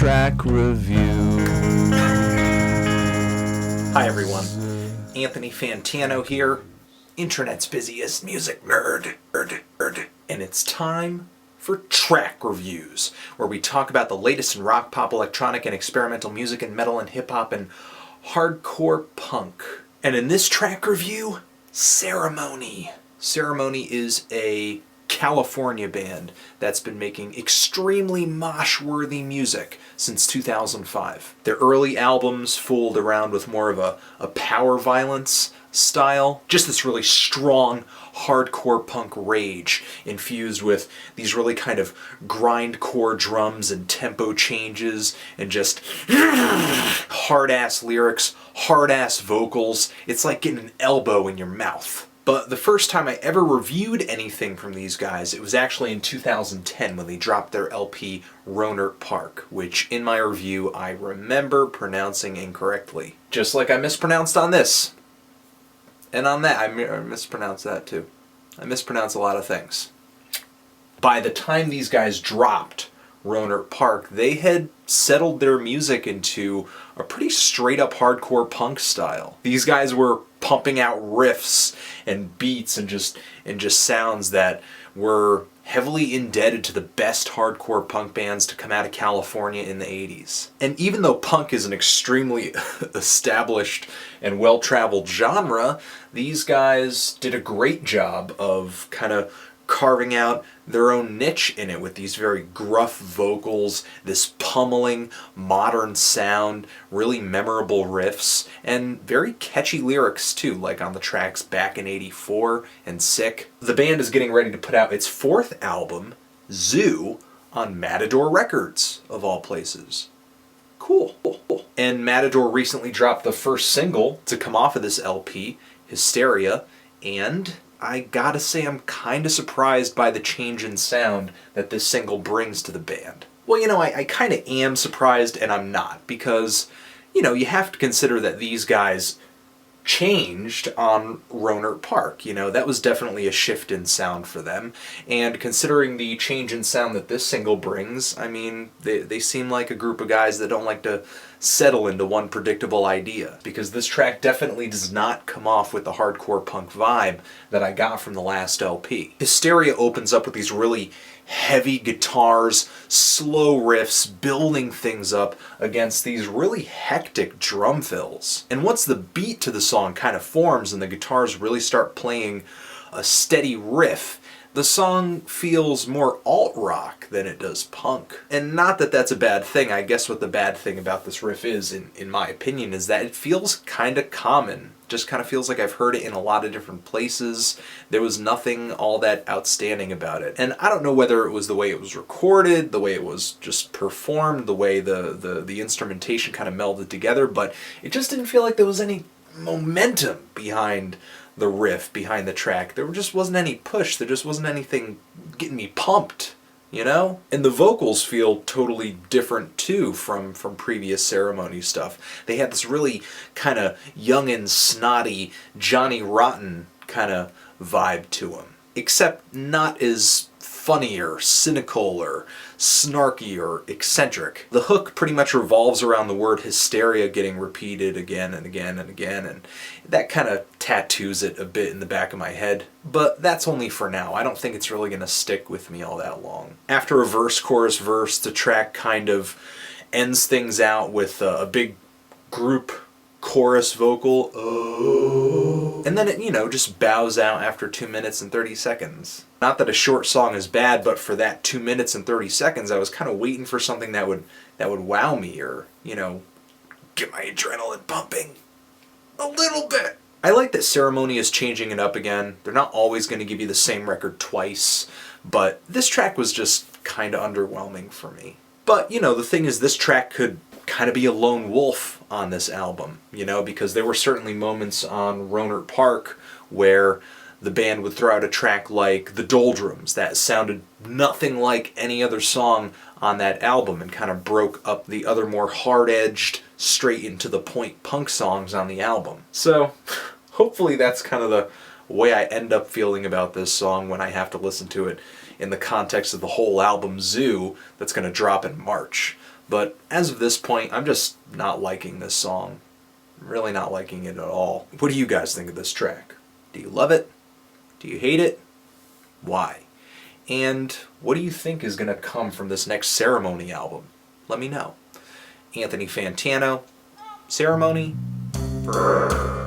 track review. Hi everyone, Anthony Fantano here, internet's busiest music nerd, and it's time for track reviews, where we talk about the latest in rock, pop, electronic, and experimental music, and metal, and hip-hop, and hardcore punk. And in this track review, Ceremony. Ceremony is a California band that's been making extremely mosh-worthy music since 2005. Their early albums fooled around with more of a power violence style, just this really strong hardcore punk rage infused with these really kind of grindcore drums and tempo changes and just hard-ass lyrics, hard-ass vocals. It's like getting an elbow in your mouth. But the first time I ever reviewed anything from these guys, it was actually in 2010 when they dropped their LP Rohnert Park, which in my review I remember pronouncing incorrectly. Just like I mispronounced on this. And on that, I mispronounced that too. I mispronounce a lot of things. By the time these guys dropped Rohnert Park, they had settled their music into a pretty straight up hardcore punk style. These guys were pumping out riffs and beats and just sounds that were heavily indebted to the best hardcore punk bands to come out of California in the 80s. And even though punk is an extremely established and well-traveled genre, these guys did a great job of kind of carving out their own niche in it with these very gruff vocals, this pummeling modern sound, really memorable riffs, and very catchy lyrics too, like on the tracks Back in '84 and Sick. The band is getting ready to put out its fourth album, Zoo, on Matador Records, of all places. Cool. And Matador recently dropped the first single to come off of this LP, Hysteria, and I gotta say I'm kinda surprised by the change in sound that this single brings to the band. Well, I kinda am surprised and I'm not, because, you have to consider that these guys changed on Rohnert Park. That was definitely a shift in sound for them. And considering the change in sound that this single brings, I mean, they seem like a group of guys that don't like to settle into one predictable idea. Because this track definitely does not come off with the hardcore punk vibe that I got from the last LP. Hysteria opens up with these really heavy guitars, slow riffs, building things up against these really hectic drum fills. And once the beat to the song kind of forms and the guitars really start playing a steady riff, the song feels more alt-rock than it does punk. And not that that's a bad thing. I guess what the bad thing about this riff is, in my opinion, is that it feels kind of common. Just kind of feels like I've heard it in a lot of different places. There was nothing all that outstanding about it. And I don't know whether it was the way it was recorded, the way it was just performed, the way the instrumentation kind of melded together, but it just didn't feel like there was any momentum behind the riff, behind the track. There just wasn't any push. There just wasn't anything getting me pumped, And the vocals feel totally different too from previous Ceremony stuff. They had this really kind of young and snotty Johnny Rotten kind of vibe to them, except not as funny or cynical or snarky or eccentric. The hook pretty much revolves around the word hysteria getting repeated again and again and again, and that kind of tattoos it a bit in the back of my head. But that's only for now. I don't think it's really going to stick with me all that long. After a verse, chorus, verse, the track kind of ends things out with a big group chorus vocal, oh, and then it, just bows out after 2 minutes and 30 seconds. Not that a short song is bad, but for that 2 minutes and 30 seconds, I was kind of waiting for something that would wow me or, get my adrenaline pumping a little bit. I like that Ceremony is changing it up again. They're not always going to give you the same record twice, but this track was just kind of underwhelming for me. But, the thing is, this track could kind of be a lone wolf on this album, because there were certainly moments on Rohnert Park where the band would throw out a track like The Doldrums that sounded nothing like any other song on that album and kind of broke up the other more hard-edged, straight-into-the-point punk songs on the album. So, hopefully that's kind of the way I end up feeling about this song when I have to listen to it in the context of the whole album Zoo that's going to drop in March. But as of this point, I'm just not liking this song. Really not liking it at all. What do you guys think of this track? Do you love it? Do you hate it? Why? And what do you think is going to come from this next Ceremony album? Let me know. Anthony Fantano, Ceremony, forever.